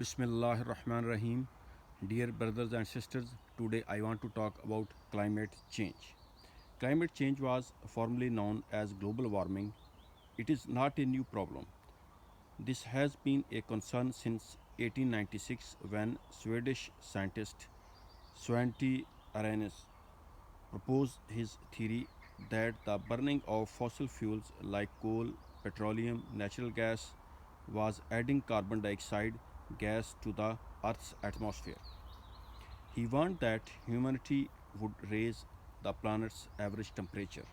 Bismillahir Rahmanir Rahim. Dear brothers and sisters, today I want to talk about climate change. Climate change was formerly known as global warming. It is not a new problem. This has been a concern since 1896 when Swedish scientist Svante Arrhenius proposed his theory that the burning of fossil fuels like coal, petroleum, natural gas was adding carbon dioxide gas to the Earth's atmosphere. He warned that humanity would raise the planet's average temperature.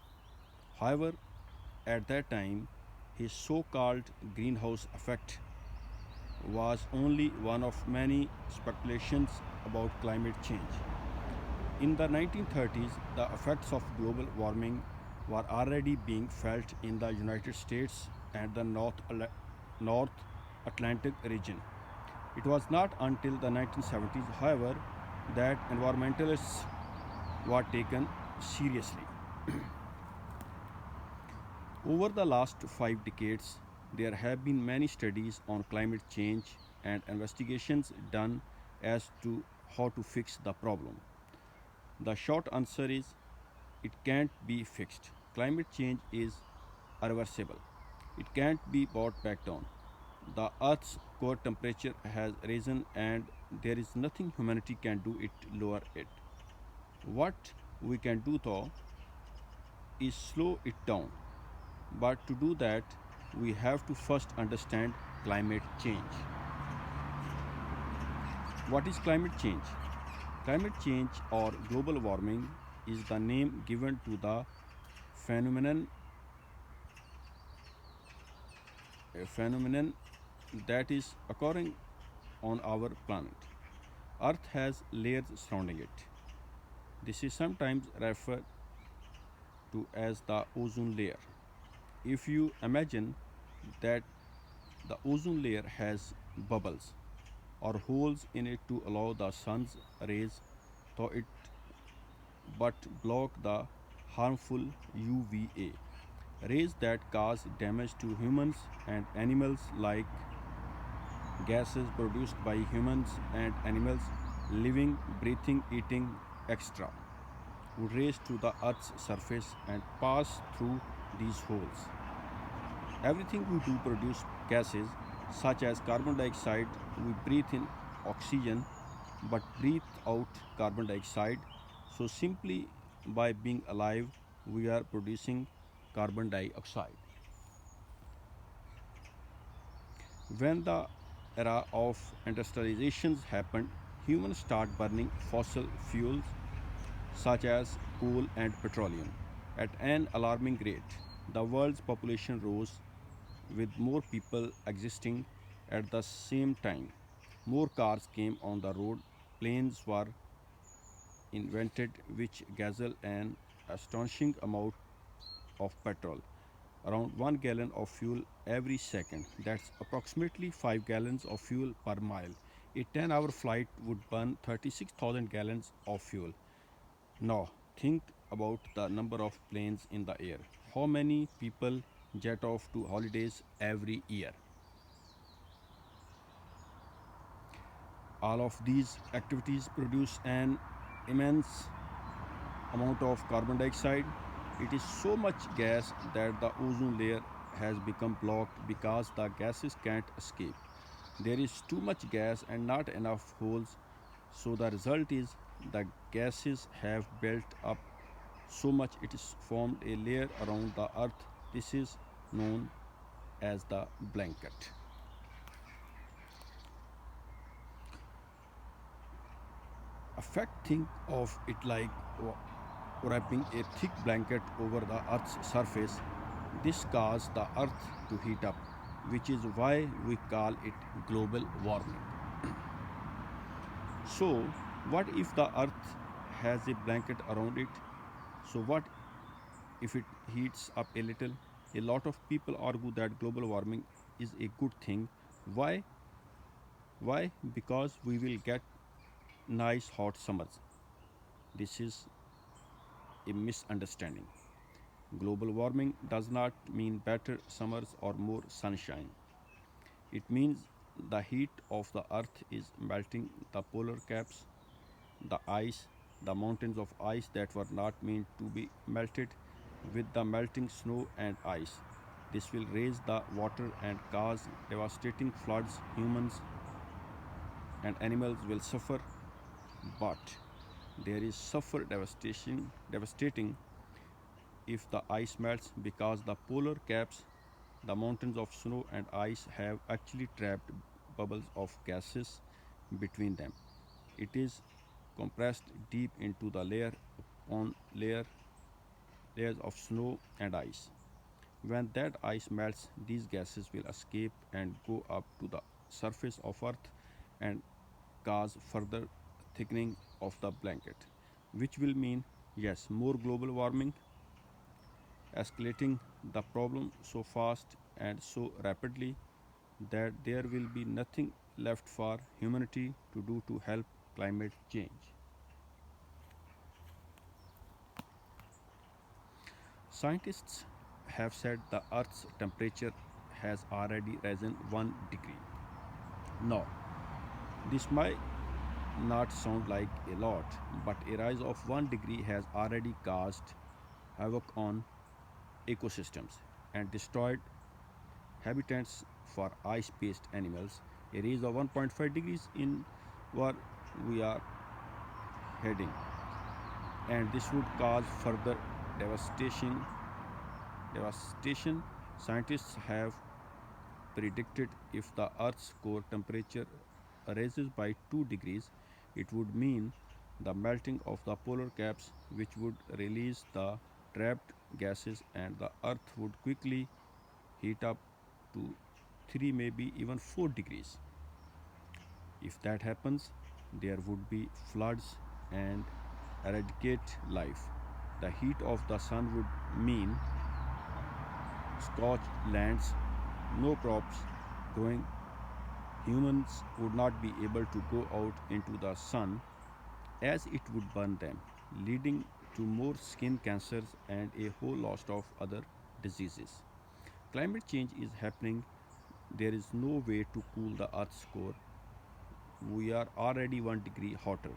However, at that time, his so called greenhouse effect was only one of many speculations about climate change. In the 1930s, the effects of global warming were already being felt in the United States and the North Atlantic region. It was not until the 1970s, however, that environmentalists were taken seriously. Over the last 5 decades, there have been many studies on climate change and investigations done as to how to fix the problem. The short answer is it can't be fixed. Climate change is irreversible. It can't be brought back down. The Earth's core temperature has risen and there is nothing humanity can do it lower it. What we can do though is slow it down. But to do that, we have to first understand climate change. What is climate change? Climate change or global warming is the name given to the phenomenon a phenomenon that is occurring on our planet. Earth has layers surrounding it. This is sometimes referred to as the ozone layer. If you imagine that the ozone layer has bubbles or holes in it to allow the sun's rays through it but block the harmful UVA rays that cause damage to humans and animals like gases produced by humans and animals living, breathing, eating, etc. would race to the Earth's surface and pass through these holes. Everything we do produce gases such as carbon dioxide. We breathe in oxygen but breathe out carbon dioxide. So simply by being alive, we are producing carbon dioxide. When the era of industrializations happened, humans start burning fossil fuels such as coal and petroleum at an alarming rate. The world's population rose with more people existing at the same time. More cars came on the road, planes were invented which guzzle an astonishing amount of petrol, around 1 gallon of fuel every second. That's approximately 5 gallons of fuel per mile. A 10-hour flight would burn 36,000 gallons of fuel. Now, think about the number of planes in the air. How many people jet off to holidays every year? All of these activities produce an immense amount of carbon dioxide. It is so much gas that the ozone layer has become blocked because the gases can't escape. There is too much gas and not enough holes, so the result is the gases have built up so much it is formed a layer around the earth. This is known as the blanket. Effect think of it like wrapping a thick blanket over the earth's surface. This causes the earth to heat up, which is why we call it global warming. So, what if the earth has a blanket around it? So, what if it heats up a little? A lot of people argue that global warming is a good thing. Why? Why? Because we will get nice hot summers. This is a misunderstanding. Global warming does not mean better summers or more sunshine. It means The heat of the earth is melting the polar caps, the ice, the mountains of ice that were not meant to be melted with the melting snow and ice. This will raise the water and cause devastating floods. Humans and animals will suffer, but there is suffer devastating if the ice melts because the polar caps, the mountains of snow and ice have actually trapped bubbles of gases between them. It is compressed deep into the layer upon layers of snow and ice. When that ice melts, these gases will escape and go up to the surface of Earth and cause further thickening of the blanket, which will mean, yes, more global warming, escalating the problem so fast and so rapidly that there will be nothing left for humanity to do to help climate change. Scientists have said the Earth's temperature has already risen 1 degree. Now, this might not sound like a lot, but a rise of 1 degree has already caused havoc on ecosystems and destroyed habitats for ice based animals. A rise of 1.5 degrees in where we are heading, and this would cause further devastation. Devastation. Scientists have predicted if the Earth's core temperature rises by 2 degrees, it would mean the melting of the polar caps, which would release the trapped gases, and the Earth would quickly heat up to 3, maybe even 4 degrees. If that happens, there would be floods and eradicate life. The heat of the sun would mean scorched lands, no crops growing. Humans would not be able to go out into the sun as it would burn them, leading to more skin cancers and a whole host of other diseases. Climate change is happening. There is no way to cool the Earth's core. We are already 1 degree hotter.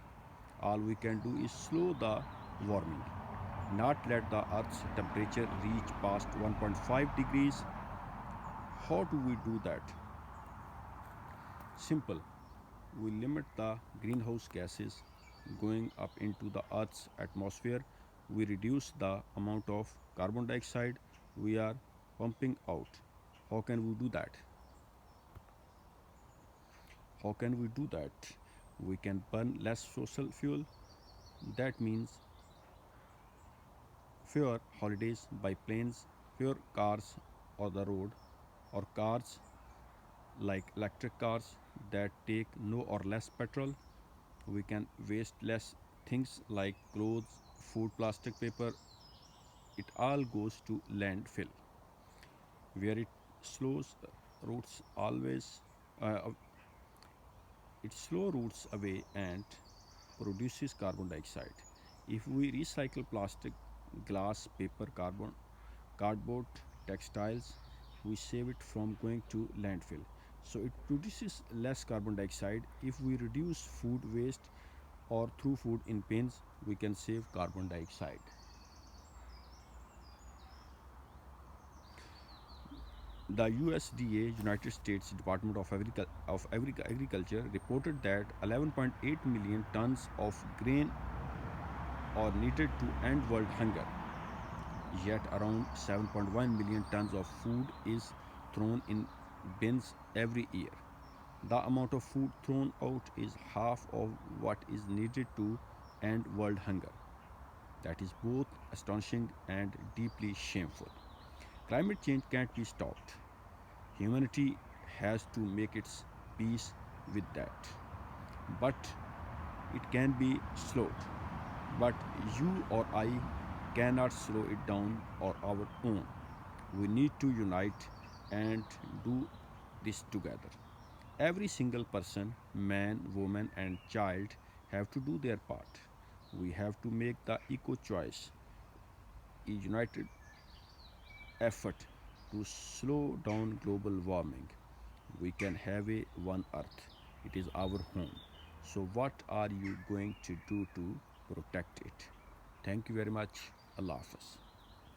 All we can do is slow the warming, not let the Earth's temperature reach past 1.5 degrees. How do we do that? Simple. We limit the greenhouse gases going up into the Earth's atmosphere. We reduce the amount of carbon dioxide we are pumping out. How can we do that? How can we do that? We can burn less fossil fuel. That means fewer holidays by planes, fewer cars on the road, or cars like electric cars that take no or less petrol. We can waste less things like clothes, food, plastic, paper. It all goes to landfill, where slows roots always uh, it slow roots away and produces carbon dioxide. If we recycle plastic, glass, paper, cardboard, textiles, we save it from going to landfill. So it produces less carbon dioxide. If we reduce food waste or throw food in bins, we can save carbon dioxide. The USDA, United States Department of Agriculture, reported that 11.8 million tons of grain are needed to end world hunger. Yet around 7.1 million tons of food is thrown in bins every year. The amount of food thrown out is half of what is needed to end world hunger. That is both astonishing and deeply shameful. Climate change can't be stopped. Humanity has to make its peace with that. But it can be slowed. But you or I cannot slow it down on our own. We need to unite and do this together. Every single person, man, woman, and child, have to do their part. We have to make the eco choice, a united effort to slow down global warming. We can have a one earth. It is our home. So what are you going to do to protect it? Thank you very much. Allah Hafiz.